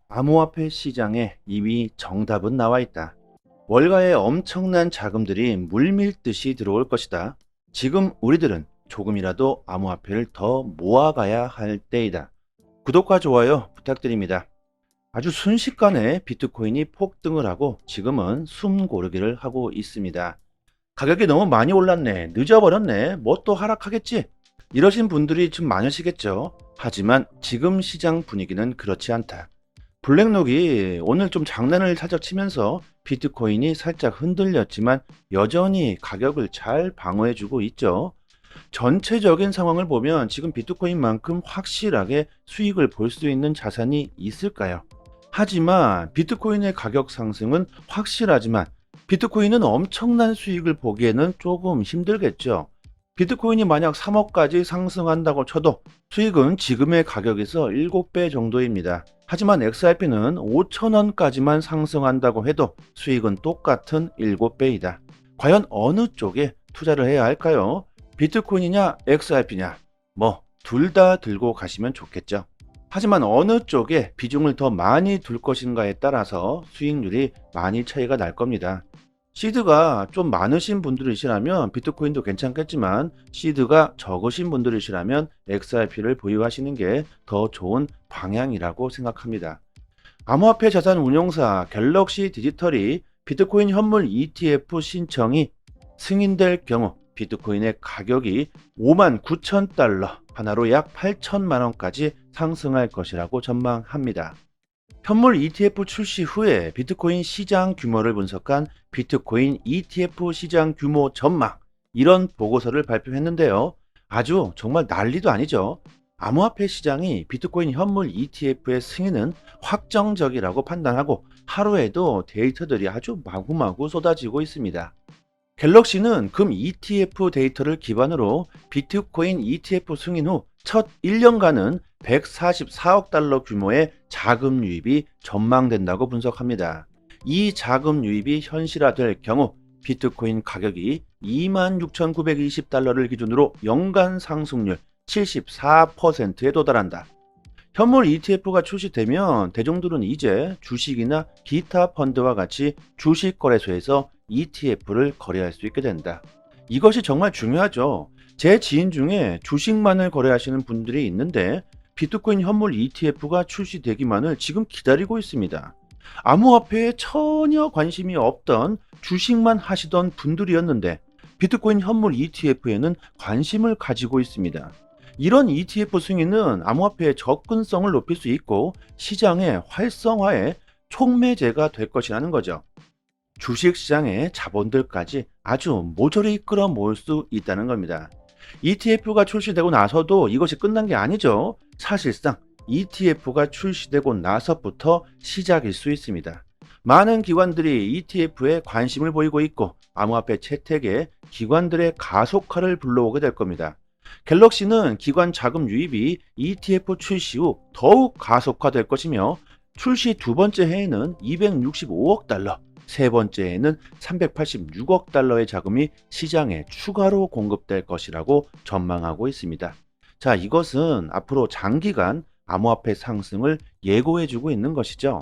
암호화폐 시장에 이미 정답은 나와 있다. 월가의 엄청난 자금들이 물밀듯이 들어올 것이다. 지금 우리들은 조금이라도 암호화폐를 더 모아가야 할 때이다. 구독과 좋아요 부탁드립니다. 아주 순식간에 비트코인이 폭등을 하고 지금은 숨 고르기를 하고 있습니다. 가격이 너무 많이 올랐네. 늦어버렸네. 뭐 또 하락하겠지? 이러신 분들이 좀 많으시겠죠. 하지만 지금 시장 분위기는 그렇지 않다. 블랙록이 오늘 좀 장난을 살짝 치면서 비트코인이 살짝 흔들렸지만 여전히 가격을 잘 방어해주고 있죠. 전체적인 상황을 보면 지금 비트코인만큼 확실하게 수익을 볼 수 있는 자산이 있을까요? 하지만 비트코인의 가격 상승은 확실하지만 비트코인은 엄청난 수익을 보기에는 조금 힘들겠죠. 비트코인이 만약 3억까지 상승한다고 쳐도 수익은 지금의 가격에서 7배 정도입니다. 하지만 XRP는 5천원까지만 상승한다고 해도 수익은 똑같은 7배이다. 과연 어느 쪽에 투자를 해야 할까요? 비트코인이냐 XRP냐? 뭐 둘 다 들고 가시면 좋겠죠. 하지만 어느 쪽에 비중을 더 많이 둘 것인가에 따라서 수익률이 많이 차이가 날 겁니다. 시드가 좀 많으신 분들이시라면 비트코인도 괜찮겠지만 시드가 적으신 분들이시라면 XRP를 보유하시는 게 더 좋은 방향이라고 생각합니다. 암호화폐 자산 운용사 갤럭시 디지털이 비트코인 현물 ETF 신청이 승인될 경우 비트코인의 가격이 59,000달러, 하나로 약 8천만 원까지 상승할 것이라고 전망합니다. 현물 ETF 출시 후에 비트코인 시장 규모를 분석한 비트코인 ETF 시장 규모 전망, 이런 보고서를 발표했는데요. 아주 정말 난리도 아니죠. 암호화폐 시장이 비트코인 현물 ETF의 승인은 확정적이라고 판단하고 하루에도 데이터들이 아주 마구마구 쏟아지고 있습니다. 갤럭시는 금 ETF 데이터를 기반으로 비트코인 ETF 승인 후 첫 1년간은 144억 달러 규모의 자금 유입이 전망된다고 분석합니다. 이 자금 유입이 현실화될 경우 비트코인 가격이 26,920달러를 기준으로 연간 상승률 74%에 도달한다. 현물 ETF가 출시되면 대중들은 이제 주식이나 기타 펀드와 같이 주식 거래소에서 ETF를 거래할 수 있게 된다. 이것이 정말 중요하죠. 제 지인 중에 주식만을 거래하시는 분들이 있는데 비트코인 현물 ETF가 출시되기만을 지금 기다리고 있습니다. 암호화폐에 전혀 관심이 없던 주식만 하시던 분들이었는데 비트코인 현물 ETF에는 관심을 가지고 있습니다. 이런 ETF 승인은 암호화폐의 접근성을 높일 수 있고 시장의 활성화에 촉매제가 될 것이라는 거죠. 주식시장의 자본들까지 아주 모조리 끌어모을 수 있다는 겁니다. ETF가 출시되고 나서도 이것이 끝난 게 아니죠. 사실상 ETF가 출시되고 나서부터 시작일 수 있습니다. 많은 기관들이 ETF에 관심을 보이고 있고 암호화폐 채택에 기관들의 가속화를 불러오게 될 겁니다. 갤럭시는 기관 자금 유입이 ETF 출시 후 더욱 가속화될 것이며 출시 두 번째 해에는 265억 달러, 세 번째 해에는 386억 달러의 자금이 시장에 추가로 공급될 것이라고 전망하고 있습니다. 자, 이것은 앞으로 장기간 암호화폐 상승을 예고해주고 있는 것이죠.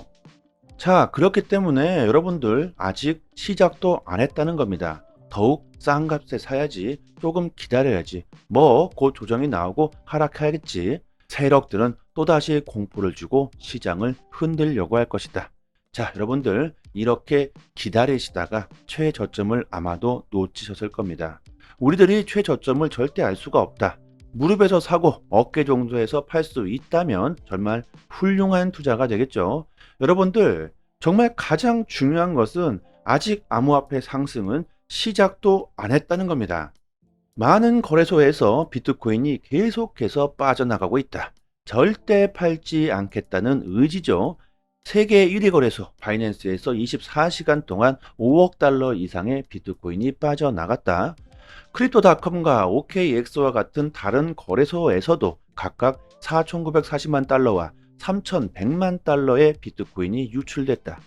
자, 그렇기 때문에 여러분들 아직 시작도 안 했다는 겁니다. 더욱 싼 값에 사야지, 조금 기다려야지, 뭐 곧 조정이 나오고 하락해야겠지. 세력들은 또다시 공포를 주고 시장을 흔들려고 할 것이다. 자, 여러분들 이렇게 기다리시다가 최저점을 아마도 놓치셨을 겁니다. 우리들이 최저점을 절대 알 수가 없다. 무릎에서 사고 어깨 정도에서 팔 수 있다면 정말 훌륭한 투자가 되겠죠. 여러분들 정말 가장 중요한 것은 아직 암호화폐 상승은 시작도 안 했다는 겁니다. 많은 거래소에서 비트코인이 계속해서 빠져나가고 있다. 절대 팔지 않겠다는 의지죠. 세계 1위 거래소 바이낸스에서 24시간 동안 5억 달러 이상의 비트코인이 빠져나갔다. 크립토닷컴과 OKX와 같은 다른 거래소에서도 각각 4,940만 달러와 3,100만 달러의 비트코인이 유출됐다.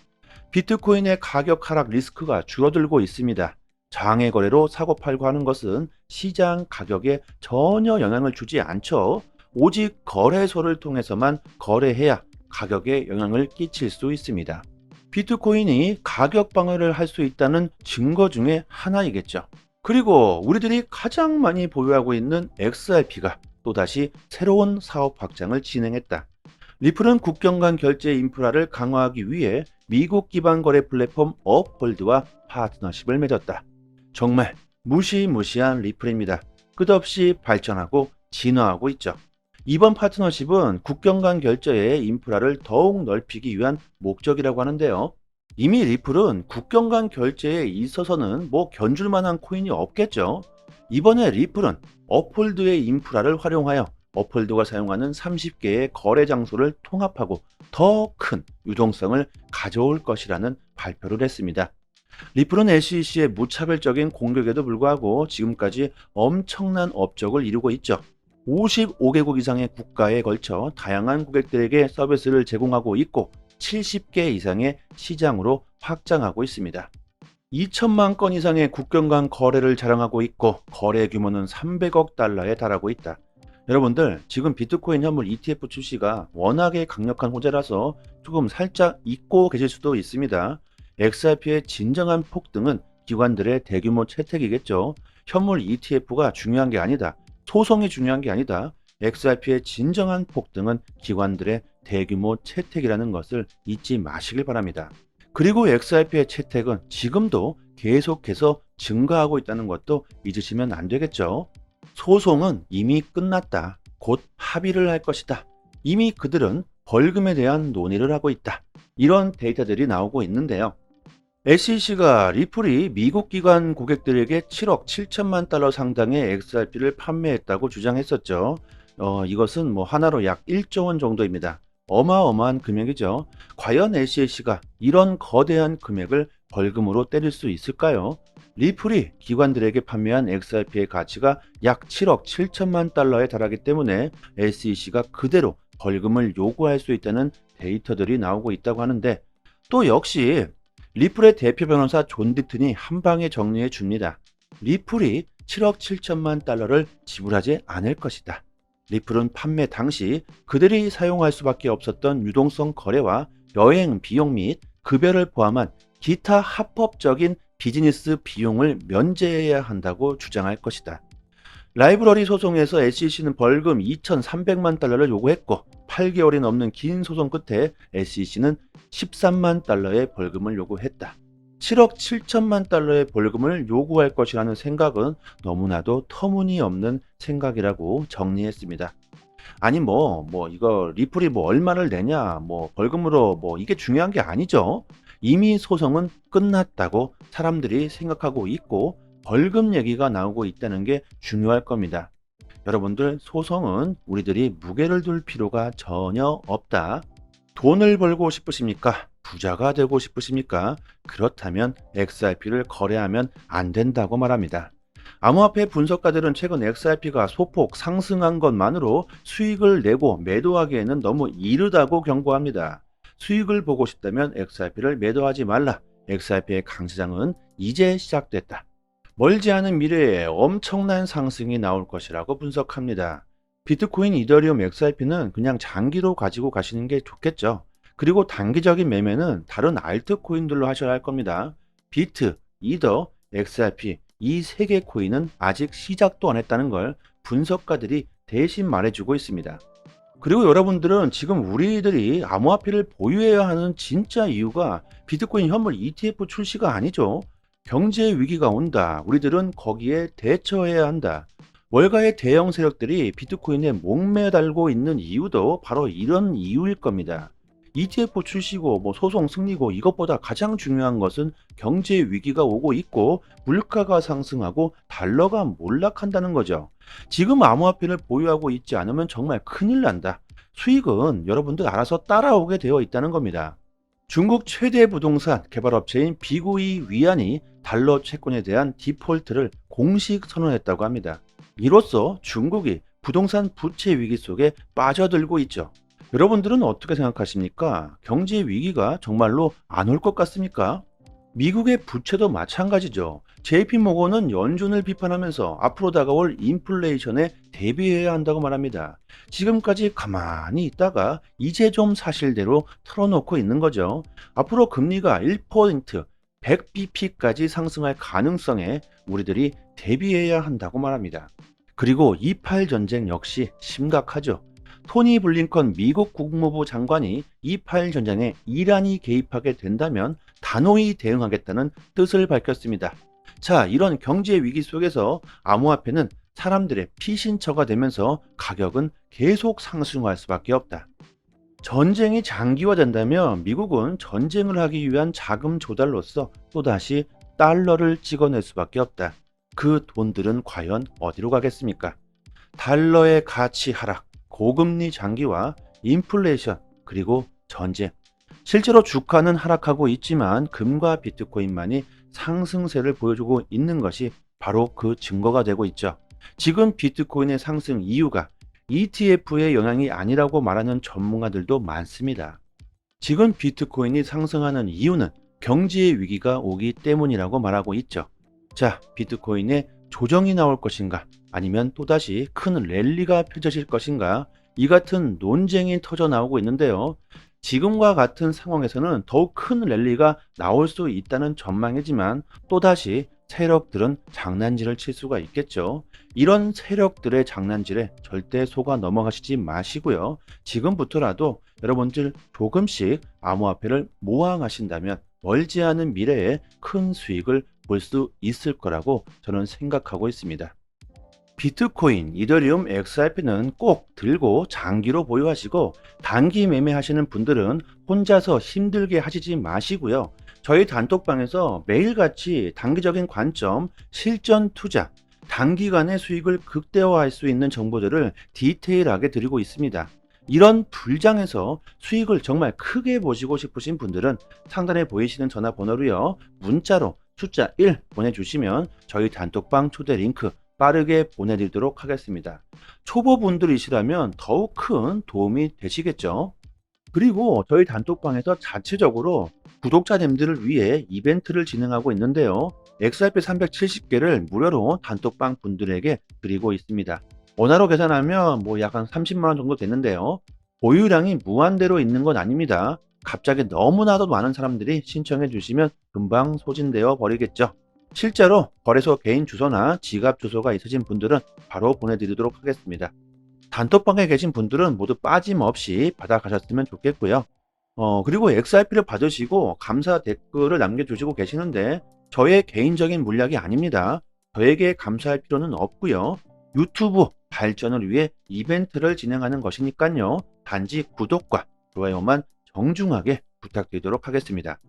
비트코인의 가격 하락 리스크가 줄어들고 있습니다. 장외 거래로 사고 팔고 하는 것은 시장 가격에 전혀 영향을 주지 않죠. 오직 거래소를 통해서만 거래해야 가격에 영향을 끼칠 수 있습니다. 비트코인이 가격 방어를 할 수 있다는 증거 중에 하나이겠죠. 그리고 우리들이 가장 많이 보유하고 있는 XRP가 또다시 새로운 사업 확장을 진행했다. 리플은 국경 간 결제 인프라를 강화하기 위해 미국 기반 거래 플랫폼 업홀드와 파트너십을 맺었다. 정말 무시무시한 리플입니다. 끝없이 발전하고 진화하고 있죠. 이번 파트너십은 국경 간 결제의 인프라를 더욱 넓히기 위한 목적이라고 하는데요. 이미 리플은 국경 간 결제에 있어서는 뭐 견줄 만한 코인이 없겠죠. 이번에 리플은 업홀드의 인프라를 활용하여 업홀드가 사용하는 30개의 거래 장소를 통합하고 더 큰 유동성을 가져올 것이라는 발표를 했습니다. 리플은 SEC의 무차별적인 공격에도 불구하고 지금까지 엄청난 업적을 이루고 있죠. 55개국 이상의 국가에 걸쳐 다양한 고객들에게 서비스를 제공하고 있고 70개 이상의 시장으로 확장하고 있습니다. 2천만 건 이상의 국경 간 거래를 자랑하고 있고 거래 규모는 300억 달러에 달하고 있다. 여러분들 지금 비트코인 현물 ETF 출시가 워낙에 강력한 호재라서 조금 살짝 잊고 계실 수도 있습니다. XRP의 진정한 폭등은 기관들의 대규모 채택이겠죠. 현물 ETF가 중요한 게 아니다. 소송이 중요한 게 아니다. XRP의 진정한 폭등은 기관들의 대규모 채택이라는 것을 잊지 마시길 바랍니다. 그리고 XRP의 채택은 지금도 계속해서 증가하고 있다는 것도 잊으시면 안 되겠죠. 소송은 이미 끝났다. 곧 합의를 할 것이다. 이미 그들은 벌금에 대한 논의를 하고 있다. 이런 데이터들이 나오고 있는데요. SEC가 리플이 미국 기관 고객들에게 7억 7천만 달러 상당의 XRP를 판매했다고 주장했었죠. 이것은 뭐 하나로 약 1조 원 정도입니다. 어마어마한 금액이죠. 과연 SEC가 이런 거대한 금액을 벌금으로 때릴 수 있을까요? 리플이 기관들에게 판매한 XRP의 가치가 약 7억 7천만 달러에 달하기 때문에 SEC가 그대로 벌금을 요구할 수 있다는 데이터들이 나오고 있다고 하는데 또 역시 리플의 대표 변호사 존 디튼이 한 방에 정리해 줍니다. 리플이 7억 7천만 달러를 지불하지 않을 것이다. 리플은 판매 당시 그들이 사용할 수밖에 없었던 유동성 거래와 여행 비용 및 급여를 포함한 기타 합법적인 비즈니스 비용을 면제해야 한다고 주장할 것이다. 라이브러리 소송에서 SEC는 벌금 2,300만 달러를 요구했고 8개월이 넘는 긴 소송 끝에 SEC는 13만 달러의 벌금을 요구했다. 7억 7천만 달러의 벌금을 요구할 것이라는 생각은 너무나도 터무니없는 생각이라고 정리했습니다. 아니 이거 리플이 얼마를 내냐 벌금으로 이게 중요한 게 아니죠. 이미 소송은 끝났다고 사람들이 생각하고 있고 벌금 얘기가 나오고 있다는 게 중요할 겁니다. 여러분들 소송은 우리들이 무게를 둘 필요가 전혀 없다. 돈을 벌고 싶으십니까? 부자가 되고 싶으십니까? 그렇다면 XRP를 거래하면 안 된다고 말합니다. 암호화폐 분석가들은 최근 XRP가 소폭 상승한 것만으로 수익을 내고 매도하기에는 너무 이르다고 경고합니다. 수익을 보고 싶다면 XRP를 매도하지 말라. XRP의 강세장은 이제 시작됐다. 멀지 않은 미래에 엄청난 상승이 나올 것이라고 분석합니다. 비트코인, 이더리움, XRP는 그냥 장기로 가지고 가시는 게 좋겠죠. 그리고 단기적인 매매는 다른 알트코인들로 하셔야 할 겁니다. 비트, 이더, XRP 이 세 개 코인은 아직 시작도 안 했다는 걸 분석가들이 대신 말해주고 있습니다. 그리고 여러분들은 지금 우리들이 암호화폐를 보유해야 하는 진짜 이유가 비트코인 현물 ETF 출시가 아니죠. 경제 위기가 온다. 우리들은 거기에 대처해야 한다. 월가의 대형 세력들이 비트코인에 목매달고 있는 이유도 바로 이런 이유일 겁니다. ETF 출시고 소송 승리고 이것보다 가장 중요한 것은 경제 위기가 오고 있고 물가가 상승하고 달러가 몰락한다는 거죠. 지금 암호화폐를 보유하고 있지 않으면 정말 큰일 난다. 수익은 여러분들 알아서 따라오게 되어 있다는 겁니다. 중국 최대 부동산 개발업체인 비구이 위안이 달러 채권에 대한 디폴트를 공식 선언했다고 합니다. 이로써 중국이 부동산 부채 위기 속에 빠져들고 있죠. 여러분들은 어떻게 생각하십니까? 경제 위기가 정말로 안 올 것 같습니까? 미국의 부채도 마찬가지죠. JP모건은 연준을 비판하면서 앞으로 다가올 인플레이션에 대비해야 한다고 말합니다. 지금까지 가만히 있다가 이제 좀 사실대로 털어놓고 있는 거죠. 앞으로 금리가 1%, 100bp까지 상승할 가능성에 우리들이 대비해야 한다고 말합니다. 그리고 28 전쟁 역시 심각하죠. 토니 블링컨 미국 국무부 장관이 28 전쟁에 이란이 개입하게 된다면 단호히 대응하겠다는 뜻을 밝혔습니다. 자, 이런 경제 위기 속에서 암호화폐는 사람들의 피신처가 되면서 가격은 계속 상승할 수밖에 없다. 전쟁이 장기화된다면 미국은 전쟁을 하기 위한 자금 조달로서 또다시 달러를 찍어낼 수밖에 없다. 그 돈들은 과연 어디로 가겠습니까? 달러의 가치 하락, 고금리 장기화, 인플레이션, 그리고 전쟁. 실제로 주가는 하락하고 있지만 금과 비트코인만이 상승세를 보여주고 있는 것이 바로 그 증거가 되고 있죠. 지금 비트코인의 상승 이유가 ETF의 영향이 아니라고 말하는 전문가들도 많습니다. 지금 비트코인이 상승하는 이유는 경제의 위기가 오기 때문이라고 말하고 있죠. 자, 비트코인에 조정이 나올 것인가? 아니면 또다시 큰 랠리가 펼쳐질 것인가? 이 같은 논쟁이 터져 나오고 있는데요. 지금과 같은 상황에서는 더욱 큰 랠리가 나올 수 있다는 전망이지만 또다시 세력들은 장난질을 칠 수가 있겠죠. 이런 세력들의 장난질에 절대 속아 넘어가시지 마시고요. 지금부터라도 여러분들 조금씩 암호화폐를 모아가신다면 멀지 않은 미래에 큰 수익을 볼 수 있을 거라고 저는 생각하고 있습니다. 비트코인, 이더리움, XRP는 꼭 들고 장기로 보유하시고 단기 매매하시는 분들은 혼자서 힘들게 하시지 마시고요. 저희 단톡방에서 매일같이 단기적인 관점, 실전 투자, 단기간의 수익을 극대화할 수 있는 정보들을 디테일하게 드리고 있습니다. 이런 불장에서 수익을 정말 크게 보시고 싶으신 분들은 상단에 보이시는 전화번호로요. 문자로 숫자 1 보내주시면 저희 단톡방 초대 링크 빠르게 보내드리도록 하겠습니다. 초보분들이시라면 더욱 큰 도움이 되시겠죠. 그리고 저희 단톡방에서 자체적으로 구독자님들을 위해 이벤트를 진행하고 있는데요. XRP 370개를 무료로 단톡방 분들에게 드리고 있습니다. 원화로 계산하면 약 한 30만원 정도 되는데요. 보유량이 무한대로 있는 건 아닙니다. 갑자기 너무나도 많은 사람들이 신청해 주시면 금방 소진되어 버리겠죠. 실제로 거래소 개인 주소나 지갑 주소가 있으신 분들은 바로 보내드리도록 하겠습니다. 단톡방에 계신 분들은 모두 빠짐없이 받아가셨으면 좋겠고요. 그리고 XRP를 받으시고 감사 댓글을 남겨주시고 계시는데 저의 개인적인 물약이 아닙니다. 저에게 감사할 필요는 없고요. 유튜브 발전을 위해 이벤트를 진행하는 것이니까요. 단지 구독과 좋아요만 정중하게 부탁드리도록 하겠습니다.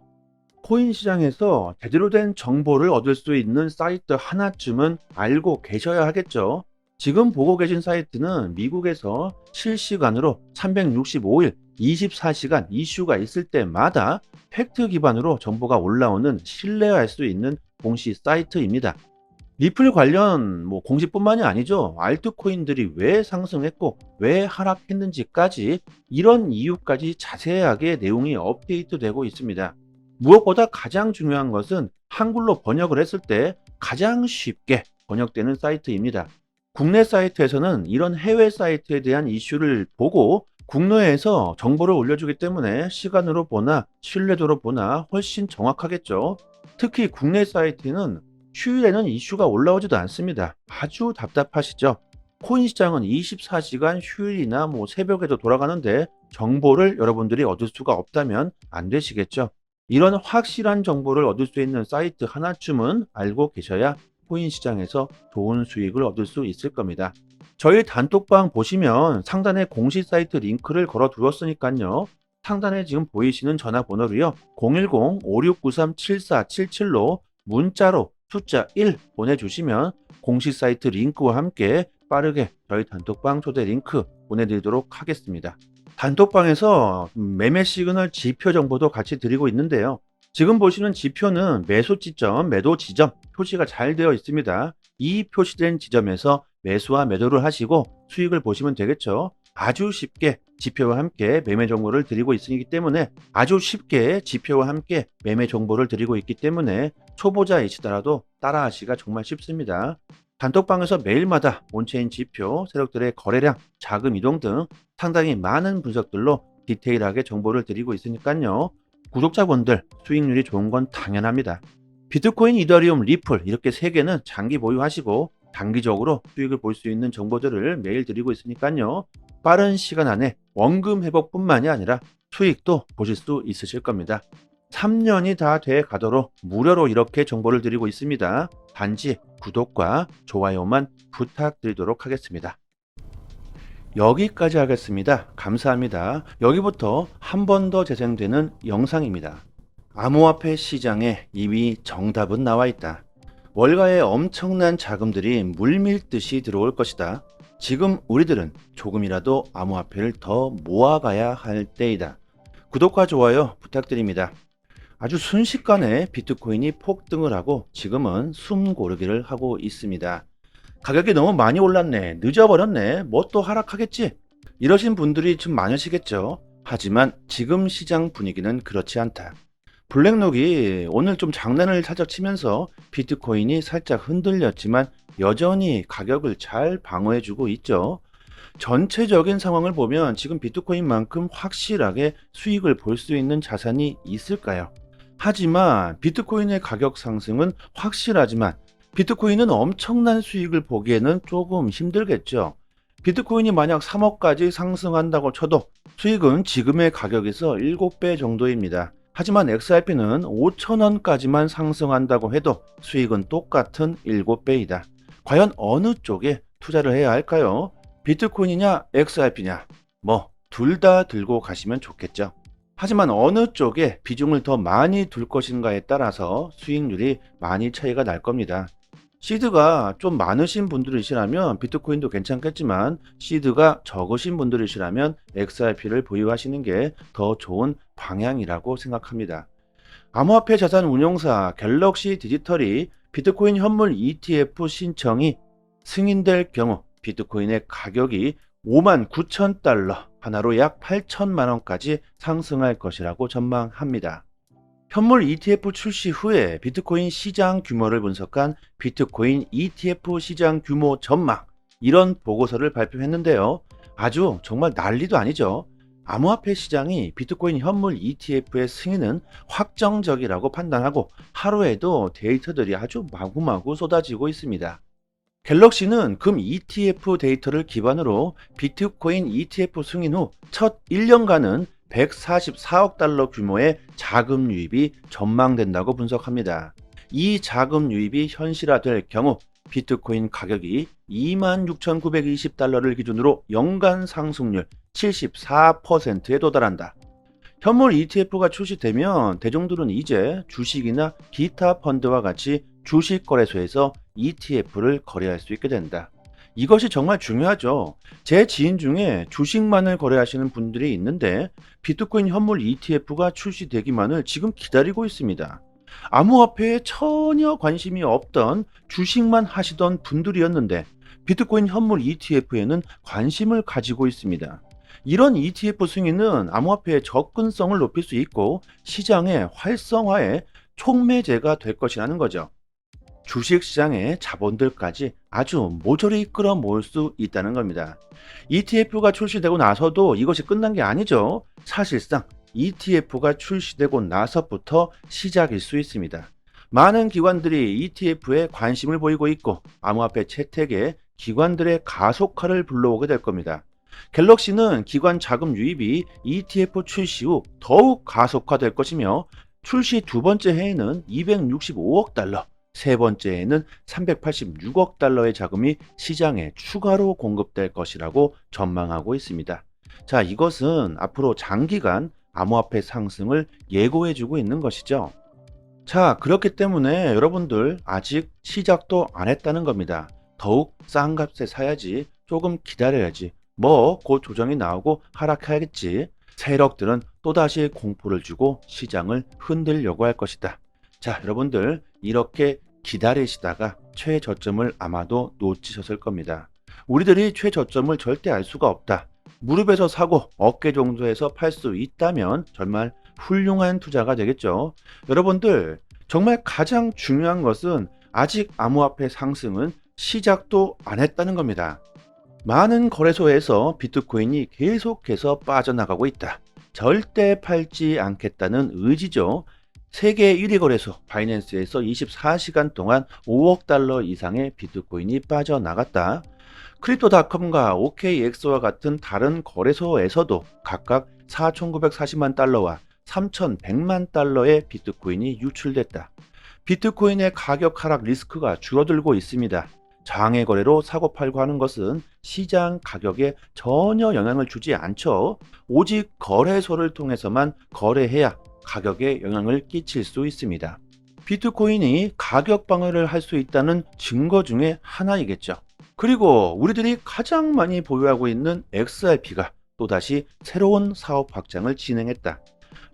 코인 시장에서 제대로 된 정보를 얻을 수 있는 사이트 하나쯤은 알고 계셔야 하겠죠. 지금 보고 계신 사이트는 미국에서 실시간으로 365일 24시간 이슈가 있을 때마다 팩트 기반으로 정보가 올라오는 신뢰할 수 있는 공시 사이트입니다. 리플 관련 공시뿐만이 아니죠. 알트코인들이 왜 상승했고 왜 하락했는지까지 이런 이유까지 자세하게 내용이 업데이트되고 있습니다. 무엇보다 가장 중요한 것은 한글로 번역을 했을 때 가장 쉽게 번역되는 사이트입니다. 국내 사이트에서는 이런 해외 사이트에 대한 이슈를 보고 국내에서 정보를 올려주기 때문에 시간으로 보나 신뢰도로 보나 훨씬 정확하겠죠. 특히 국내 사이트는 휴일에는 이슈가 올라오지도 않습니다. 아주 답답하시죠? 코인 시장은 24시간 휴일이나 새벽에도 돌아가는데 정보를 여러분들이 얻을 수가 없다면 안 되시겠죠? 이런 확실한 정보를 얻을 수 있는 사이트 하나쯤은 알고 계셔야 코인 시장에서 좋은 수익을 얻을 수 있을 겁니다. 저희 단톡방 보시면 상단에 공식 사이트 링크를 걸어 두었으니까요. 상단에 지금 보이시는 전화번호로요. 010-5693-7477로 문자로 숫자 1 보내주시면 공식 사이트 링크와 함께 빠르게 저희 단톡방 초대 링크 보내드리도록 하겠습니다. 단톡방에서 매매 시그널 지표 정보도 같이 드리고 있는데요. 지금 보시는 지표는 매수 지점, 매도 지점 표시가 잘 되어 있습니다. 이 표시된 지점에서 매수와 매도를 하시고 수익을 보시면 되겠죠. 아주 쉽게 지표와 함께 매매 정보를 드리고 있기 때문에 아주 쉽게 지표와 함께 매매 정보를 드리고 있기 때문에 초보자이시더라도 따라하시기가 정말 쉽습니다. 단톡방에서 매일마다 온체인 지표, 세력들의 거래량, 자금 이동 등 상당히 많은 분석들로 디테일하게 정보를 드리고 있으니까요. 구독자분들 수익률이 좋은 건 당연합니다. 비트코인, 이더리움, 리플 이렇게 세 개는 장기 보유하시고 단기적으로 수익을 볼 수 있는 정보들을 매일 드리고 있으니까요. 빠른 시간 안에 원금 회복뿐만이 아니라 수익도 보실 수 있으실 겁니다. 3년이 다 돼 가도록 무료로 이렇게 정보를 드리고 있습니다. 단지 구독과 좋아요만 부탁드리도록 하겠습니다. 여기까지 하겠습니다. 감사합니다. 여기부터 한 번 더 재생되는 영상입니다. 암호화폐 시장에 이미 정답은 나와 있다. 월가에 엄청난 자금들이 물밀듯이 들어올 것이다. 지금 우리들은 조금이라도 암호화폐를 더 모아가야 할 때이다. 구독과 좋아요 부탁드립니다. 아주 순식간에 비트코인이 폭등을 하고 지금은 숨 고르기를 하고 있습니다. 가격이 너무 많이 올랐네. 늦어버렸네. 뭐 또 하락하겠지? 이러신 분들이 좀 많으시겠죠. 하지만 지금 시장 분위기는 그렇지 않다. 블랙록이 오늘 좀 장난을 살짝 치면서 비트코인이 살짝 흔들렸지만 여전히 가격을 잘 방어해주고 있죠. 전체적인 상황을 보면 지금 비트코인만큼 확실하게 수익을 볼 수 있는 자산이 있을까요? 하지만 비트코인의 가격 상승은 확실하지만 비트코인은 엄청난 수익을 보기에는 조금 힘들겠죠. 비트코인이 만약 3억까지 상승한다고 쳐도 수익은 지금의 가격에서 7배 정도입니다. 하지만 XRP는 5,000원까지만 상승한다고 해도 수익은 똑같은 7배이다. 과연 어느 쪽에 투자를 해야 할까요? 비트코인이냐 XRP냐? 뭐 둘 다 들고 가시면 좋겠죠. 하지만 어느 쪽에 비중을 더 많이 둘 것인가에 따라서 수익률이 많이 차이가 날 겁니다. 시드가 좀 많으신 분들이시라면 비트코인도 괜찮겠지만 시드가 적으신 분들이시라면 XRP를 보유하시는 게 더 좋은 방향이라고 생각합니다. 암호화폐 자산 운용사 갤럭시 디지털이 비트코인 현물 ETF 신청이 승인될 경우 비트코인의 가격이 59,000달러 하나로 약 8천만 원까지 상승할 것이라고 전망합니다. 현물 ETF 출시 후에 비트코인 시장 규모를 분석한 비트코인 ETF 시장 규모 전망 이런 보고서를 발표했는데요. 아주 정말 난리도 아니죠. 암호화폐 시장이 비트코인 현물 ETF의 승인은 확정적이라고 판단하고 하루에도 데이터들이 아주 마구마구 쏟아지고 있습니다. 갤럭시는 금 ETF 데이터를 기반으로 비트코인 ETF 승인 후 첫 1년간은 144억 달러 규모의 자금 유입이 전망된다고 분석합니다. 이 자금 유입이 현실화될 경우 비트코인 가격이 26,920달러를 기준으로 연간 상승률 74%에 도달한다. 현물 ETF가 출시되면 대중들은 이제 주식이나 기타 펀드와 같이 주식 거래소에서 ETF를 거래할 수 있게 된다. 이것이 정말 중요하죠. 제 지인 중에 주식만을 거래하시는 분들이 있는데 비트코인 현물 ETF가 출시되기만을 지금 기다리고 있습니다. 암호화폐에 전혀 관심이 없던 주식만 하시던 분들이었는데 비트코인 현물 ETF에는 관심을 가지고 있습니다. 이런 ETF 승인은 암호화폐의 접근성을 높일 수 있고 시장의 활성화에 촉매제가 될 것이라는 거죠. 주식시장의 자본들까지 아주 모조리 끌어모을 수 있다는 겁니다. ETF가 출시되고 나서도 이것이 끝난 게 아니죠. 사실상 ETF가 출시되고 나서부터 시작일 수 있습니다. 많은 기관들이 ETF에 관심을 보이고 있고 암호화폐 채택에 기관들의 가속화를 불러오게 될 겁니다. 갤럭시는 기관 자금 유입이 ETF 출시 후 더욱 가속화될 것이며 출시 두 번째 해에는 265억 달러, 세 번째 해에는 386억 달러의 자금이 시장에 추가로 공급될 것이라고 전망하고 있습니다. 자, 이것은 앞으로 장기간 암호화폐 상승을 예고해주고 있는 것이죠. 자, 그렇기 때문에 여러분들 아직 시작도 안 했다는 겁니다. 더욱 싼 값에 사야지, 조금 기다려야지, 뭐 곧 조정이 나오고 하락해야겠지. 세력들은 또다시 공포를 주고 시장을 흔들려고 할 것이다. 자, 여러분들 이렇게 기다리시다가 최저점을 아마도 놓치셨을 겁니다. 우리들이 최저점을 절대 알 수가 없다. 무릎에서 사고 어깨 정도에서 팔 수 있다면 정말 훌륭한 투자가 되겠죠. 여러분들, 정말 가장 중요한 것은 아직 암호화폐 상승은 시작도 안 했다는 겁니다. 많은 거래소에서 비트코인이 계속해서 빠져나가고 있다. 절대 팔지 않겠다는 의지죠. 세계 1위 거래소 바이낸스에서 24시간 동안 5억 달러 이상의 비트코인이 빠져나갔다. 크립토닷컴과 OKX와 같은 다른 거래소에서도 각각 4,940만 달러와 3,100만 달러의 비트코인이 유출됐다. 비트코인의 가격 하락 리스크가 줄어들고 있습니다. 장외 거래로 사고 팔고 하는 것은 시장 가격에 전혀 영향을 주지 않죠. 오직 거래소를 통해서만 거래해야 가격에 영향을 끼칠 수 있습니다. 비트코인이 가격 방어를 할 수 있다는 증거 중에 하나이겠죠. 그리고 우리들이 가장 많이 보유하고 있는 XRP가 또다시 새로운 사업 확장을 진행했다.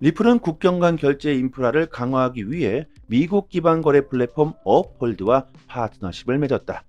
리플은 국경 간 결제 인프라를 강화하기 위해 미국 기반 거래 플랫폼 업홀드와 파트너십을 맺었다.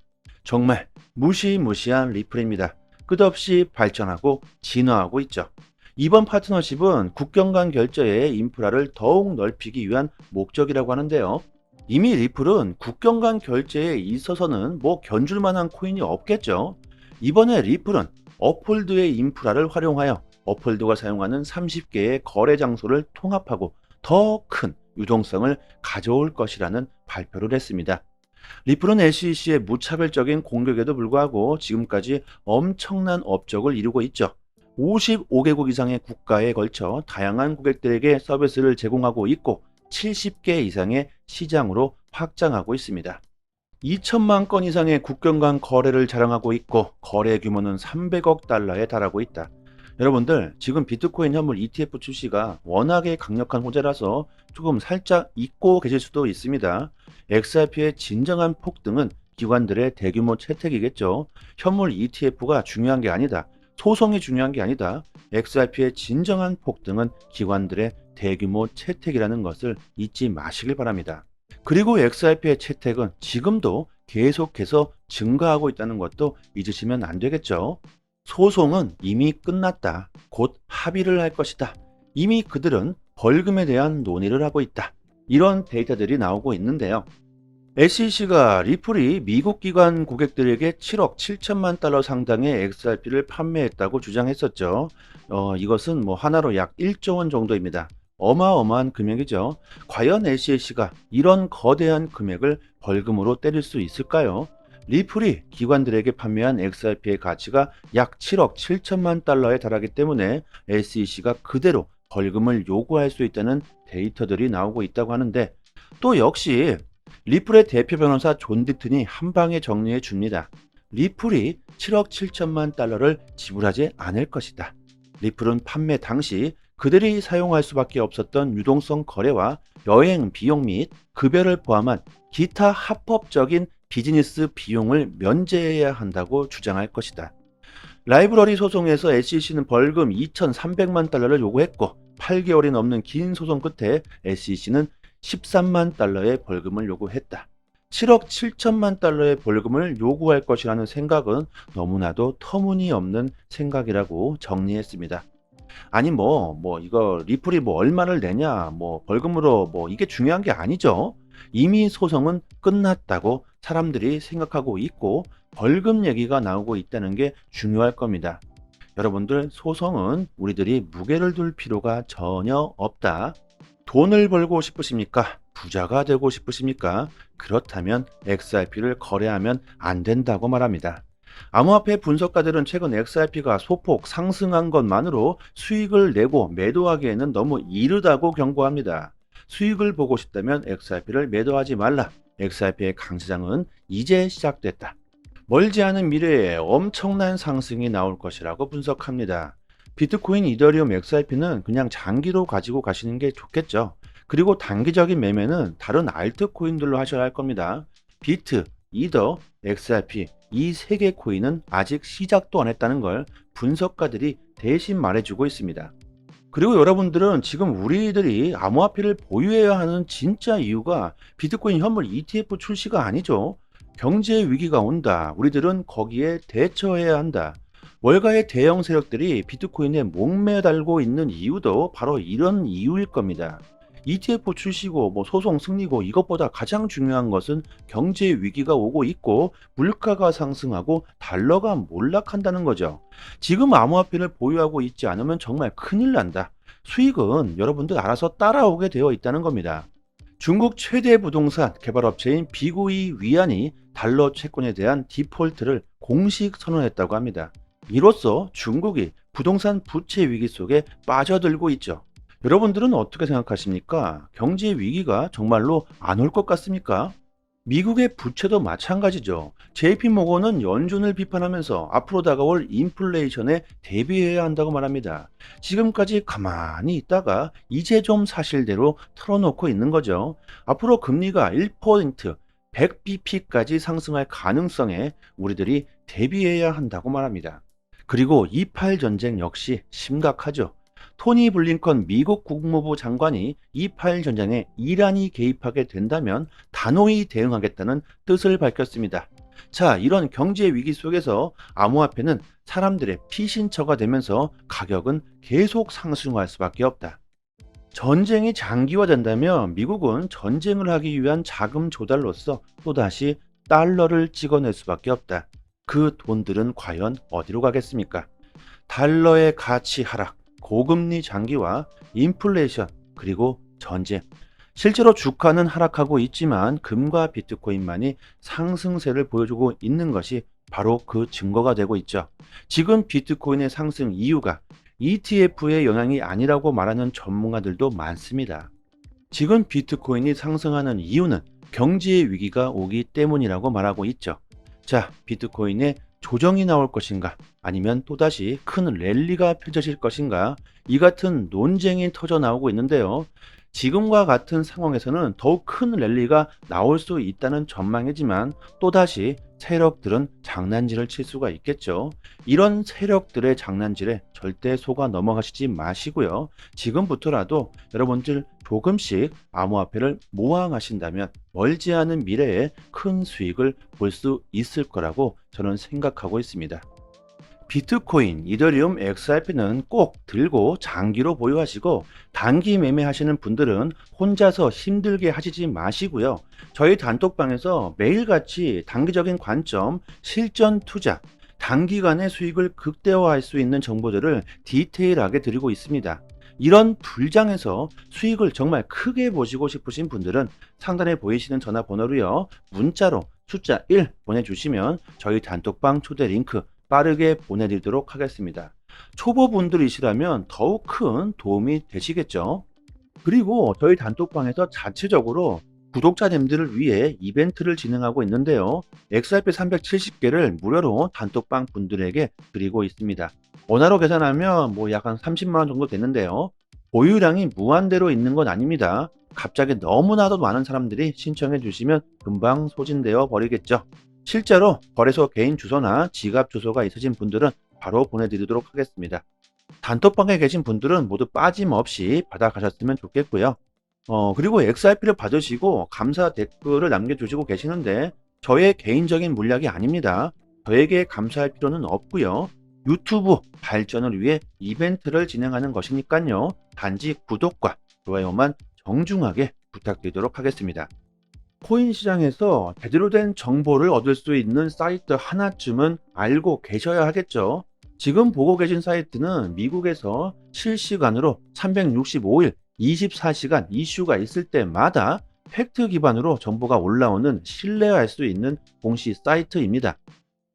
정말 무시무시한 리플입니다. 끝없이 발전하고 진화하고 있죠. 이번 파트너십은 국경 간 결제의 인프라를 더욱 넓히기 위한 목적이라고 하는데요. 이미 리플은 국경 간 결제에 있어서는 뭐 견줄 만한 코인이 없겠죠. 이번에 리플은 업홀드의 인프라를 활용하여 업홀드가 사용하는 30개의 거래 장소를 통합하고 더 큰 유동성을 가져올 것이라는 발표를 했습니다. 리플은 SEC의 무차별적인 공격에도 불구하고 지금까지 엄청난 업적을 이루고 있죠. 55개국 이상의 국가에 걸쳐 다양한 고객들에게 서비스를 제공하고 있고 70개 이상의 시장으로 확장하고 있습니다. 2천만 건 이상의 국경 간 거래를 자랑하고 있고 거래 규모는 300억 달러에 달하고 있다. 여러분들, 지금 비트코인 현물 ETF 출시가 워낙에 강력한 호재라서 조금 살짝 잊고 계실 수도 있습니다. XRP의 진정한 폭등은 기관들의 대규모 채택이겠죠. 현물 ETF가 중요한 게 아니다. 소송이 중요한 게 아니다. XRP의 진정한 폭등은 기관들의 대규모 채택이라는 것을 잊지 마시길 바랍니다. 그리고 XRP의 채택은 지금도 계속해서 증가하고 있다는 것도 잊으시면 안 되겠죠. 소송은 이미 끝났다. 곧 합의를 할 것이다. 이미 그들은 벌금에 대한 논의를 하고 있다. 이런 데이터들이 나오고 있는데요. SEC가 리플이 미국 기관 고객들에게 7억 7천만 달러 상당의 XRP를 판매했다고 주장했었죠. 이것은 뭐 하나로 약 1조 원 정도입니다. 어마어마한 금액이죠. 과연 SEC가 이런 거대한 금액을 벌금으로 때릴 수 있을까요? 리플이 기관들에게 판매한 XRP의 가치가 약 7억 7천만 달러에 달하기 때문에 SEC가 그대로 벌금을 요구할 수 있다는 데이터들이 나오고 있다고 하는데, 또 역시 리플의 대표 변호사 존 디튼이 한 방에 정리해 줍니다. 리플이 7억 7천만 달러를 지불하지 않을 것이다. 리플은 판매 당시 그들이 사용할 수밖에 없었던 유동성 거래와 여행 비용 및 급여를 포함한 기타 합법적인 비즈니스 비용을 면제해야 한다고 주장할 것이다. 라이브러리 소송에서 SEC는 벌금 2,300만 달러를 요구했고 8개월이 넘는 긴 소송 끝에 SEC는 13만 달러의 벌금을 요구했다. 7억 7천만 달러의 벌금을 요구할 것이라는 생각은 너무나도 터무니없는 생각이라고 정리했습니다. 아니 이거 리플이 얼마를 내냐, 벌금으로 이게 중요한 게 아니죠. 이미 소송은 끝났다고 사람들이 생각하고 있고 벌금 얘기가 나오고 있다는 게 중요할 겁니다. 여러분들, 소송은 우리들이 무게를 둘 필요가 전혀 없다. 돈을 벌고 싶으십니까? 부자가 되고 싶으십니까? 그렇다면 XRP를 거래하면 안 된다고 말합니다. 암호화폐 분석가들은 최근 XRP가 소폭 상승한 것만으로 수익을 내고 매도하기에는 너무 이르다고 경고합니다. 수익을 보고 싶다면 XRP를 매도하지 말라. XRP의 강세장은 이제 시작됐다. 멀지 않은 미래에 엄청난 상승이 나올 것이라고 분석합니다. 비트코인, 이더리움, XRP는 그냥 장기로 가지고 가시는 게 좋겠죠. 그리고 단기적인 매매는 다른 알트코인들로 하셔야 할 겁니다. 비트, 이더, XRP 이 세 개 코인은 아직 시작도 안 했다는 걸 분석가들이 대신 말해주고 있습니다. 그리고 여러분들은 지금 우리들이 암호화폐를 보유해야 하는 진짜 이유가 비트코인 현물 ETF 출시가 아니죠. 경제 위기가 온다. 우리들은 거기에 대처해야 한다. 월가의 대형 세력들이 비트코인에 목매달고 있는 이유도 바로 이런 이유일 겁니다. ETF 출시고 소송 승리고 이것보다 가장 중요한 것은 경제 위기가 오고 있고 물가가 상승하고 달러가 몰락한다는 거죠. 지금 암호화폐를 보유하고 있지 않으면 정말 큰일 난다. 수익은 여러분들 알아서 따라오게 되어 있다는 겁니다. 중국 최대 부동산 개발업체인 비구이 위안이 달러 채권에 대한 디폴트를 공식 선언했다고 합니다. 이로써 중국이 부동산 부채 위기 속에 빠져들고 있죠. 여러분들은 어떻게 생각하십니까? 경제 위기가 정말로 안 올 것 같습니까? 미국의 부채도 마찬가지죠. JP 모건은 연준을 비판하면서 앞으로 다가올 인플레이션에 대비해야 한다고 말합니다. 지금까지 가만히 있다가 이제 좀 사실대로 털어놓고 있는 거죠. 앞으로 금리가 1%, 100bp까지 상승할 가능성에 우리들이 대비해야 한다고 말합니다. 그리고 2.8 전쟁 역시 심각하죠. 토니 블링컨 미국 국무부 장관이 2.8 전쟁에 이란이 개입하게 된다면 단호히 대응하겠다는 뜻을 밝혔습니다. 자, 이런 경제 위기 속에서 암호화폐는 사람들의 피신처가 되면서 가격은 계속 상승할 수밖에 없다. 전쟁이 장기화된다면 미국은 전쟁을 하기 위한 자금 조달로서 또다시 달러를 찍어낼 수밖에 없다. 그 돈들은 과연 어디로 가겠습니까? 달러의 가치 하락, 고금리 장기화, 인플레이션, 그리고 전쟁. 실제로 주가는 하락하고 있지만 금과 비트코인만이 상승세를 보여주고 있는 것이 바로 그 증거가 되고 있죠. 지금 비트코인의 상승 이유가 ETF의 영향이 아니라고 말하는 전문가들도 많습니다. 지금 비트코인이 상승하는 이유는 경제의 위기가 오기 때문이라고 말하고 있죠. 자, 비트코인의 조정이 나올 것인가 아니면 또다시 큰 랠리가 펼쳐질 것인가, 이 같은 논쟁이 터져 나오고 있는데요. 지금과 같은 상황에서는 더욱 큰 랠리가 나올 수 있다는 전망이지만 또다시 세력들은 장난질을 칠 수가 있겠죠. 이런 세력들의 장난질에 절대 속아 넘어가시지 마시고요. 지금부터라도 여러분들 조금씩 암호화폐를 모아가신다면 멀지 않은 미래에 큰 수익을 볼 수 있을 거라고 저는 생각하고 있습니다. 비트코인, 이더리움, XRP는 꼭 들고 장기로 보유하시고 단기 매매하시는 분들은 혼자서 힘들게 하시지 마시고요. 저희 단톡방에서 매일같이 단기적인 관점, 실전 투자, 단기간에 수익을 극대화할 수 있는 정보들을 디테일하게 드리고 있습니다. 이런 불장에서 수익을 정말 크게 보시고 싶으신 분들은 상단에 보이시는 전화번호로요, 문자로 숫자 1 보내주시면 저희 단톡방 초대 링크 빠르게 보내드리도록 하겠습니다. 초보분들이시라면 더욱 큰 도움이 되시겠죠. 그리고 저희 단톡방에서 자체적으로 구독자님들을 위해 이벤트를 진행하고 있는데요. XRP 370개를 무료로 단톡방 분들에게 드리고 있습니다. 원화로 계산하면 약 한 30만원 정도 되는데요. 보유량이 무한대로 있는 건 아닙니다. 갑자기 너무나도 많은 사람들이 신청해 주시면 금방 소진되어 버리겠죠. 실제로 거래소 개인 주소나 지갑 주소가 있으신 분들은 바로 보내드리도록 하겠습니다. 단톡방에 계신 분들은 모두 빠짐없이 받아가셨으면 좋겠고요. 그리고 XRP를 받으시고 감사 댓글을 남겨주시고 계시는데 저의 개인적인 물약이 아닙니다. 저에게 감사할 필요는 없고요. 유튜브 발전을 위해 이벤트를 진행하는 것이니까요. 단지 구독과 좋아요만 정중하게 부탁드리도록 하겠습니다. 코인 시장에서 제대로 된 정보를 얻을 수 있는 사이트 하나쯤은 알고 계셔야 하겠죠. 지금 보고 계신 사이트는 미국에서 실시간으로 365일 24시간 이슈가 있을 때마다 팩트 기반으로 정보가 올라오는 신뢰할 수 있는 공시 사이트입니다.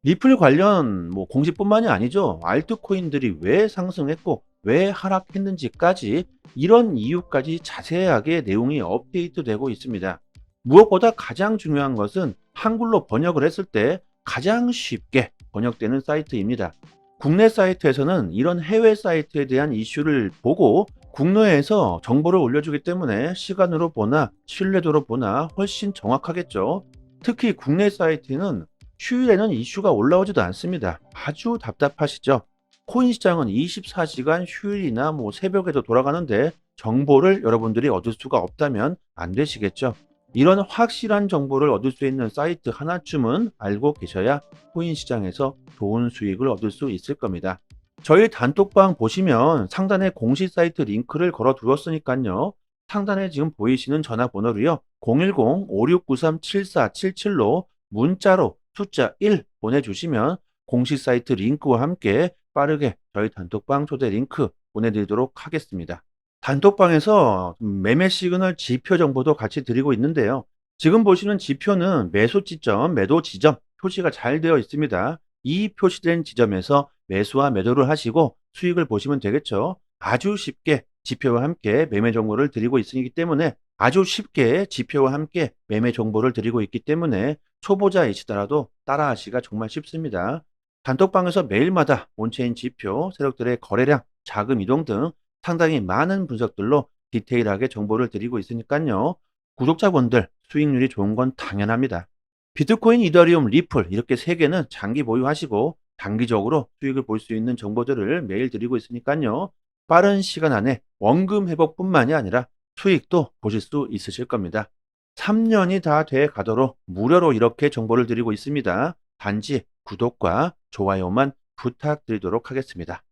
리플 관련 공시뿐만이 아니죠. 알트코인들이 왜 상승했고 왜 하락했는지까지 이런 이유까지 자세하게 내용이 업데이트되고 있습니다. 무엇보다 가장 중요한 것은 한글로 번역을 했을 때 가장 쉽게 번역되는 사이트입니다. 국내 사이트에서는 이런 해외 사이트에 대한 이슈를 보고 국내에서 정보를 올려주기 때문에 시간으로 보나 신뢰도로 보나 훨씬 정확하겠죠. 특히 국내 사이트는 휴일에는 이슈가 올라오지도 않습니다. 아주 답답하시죠? 코인 시장은 24시간 휴일이나 새벽에도 돌아가는데 정보를 여러분들이 얻을 수가 없다면 안 되시겠죠? 이런 확실한 정보를 얻을 수 있는 사이트 하나쯤은 알고 계셔야 코인 시장에서 좋은 수익을 얻을 수 있을 겁니다. 저희 단톡방 보시면 상단에 공식 사이트 링크를 걸어 두었으니까요. 상단에 지금 보이시는 전화번호로요. 010-5693-7477로 문자로 숫자 1 보내주시면 공식 사이트 링크와 함께 빠르게 저희 단톡방 초대 링크 보내드리도록 하겠습니다. 단톡방에서 매매 시그널 지표 정보도 같이 드리고 있는데요. 지금 보시는 지표는 매수 지점, 매도 지점 표시가 잘 되어 있습니다. 이 표시된 지점에서 매수와 매도를 하시고 수익을 보시면 되겠죠. 아주 쉽게 지표와 함께 매매 정보를 드리고 있기 때문에 아주 쉽게 지표와 함께 매매 정보를 드리고 있기 때문에 초보자이시더라도 따라하시기가 정말 쉽습니다. 단톡방에서 매일마다 온체인 지표, 세력들의 거래량, 자금 이동 등 상당히 많은 분석들로 디테일하게 정보를 드리고 있으니까요. 구독자분들 수익률이 좋은 건 당연합니다. 비트코인, 이더리움, 리플 이렇게 세 개는 장기 보유하시고 단기적으로 수익을 볼 수 있는 정보들을 매일 드리고 있으니까요. 빠른 시간 안에 원금 회복뿐만이 아니라 수익도 보실 수 있으실 겁니다. 3년이 다 돼 가도록 무료로 이렇게 정보를 드리고 있습니다. 단지 구독과 좋아요만 부탁드리도록 하겠습니다.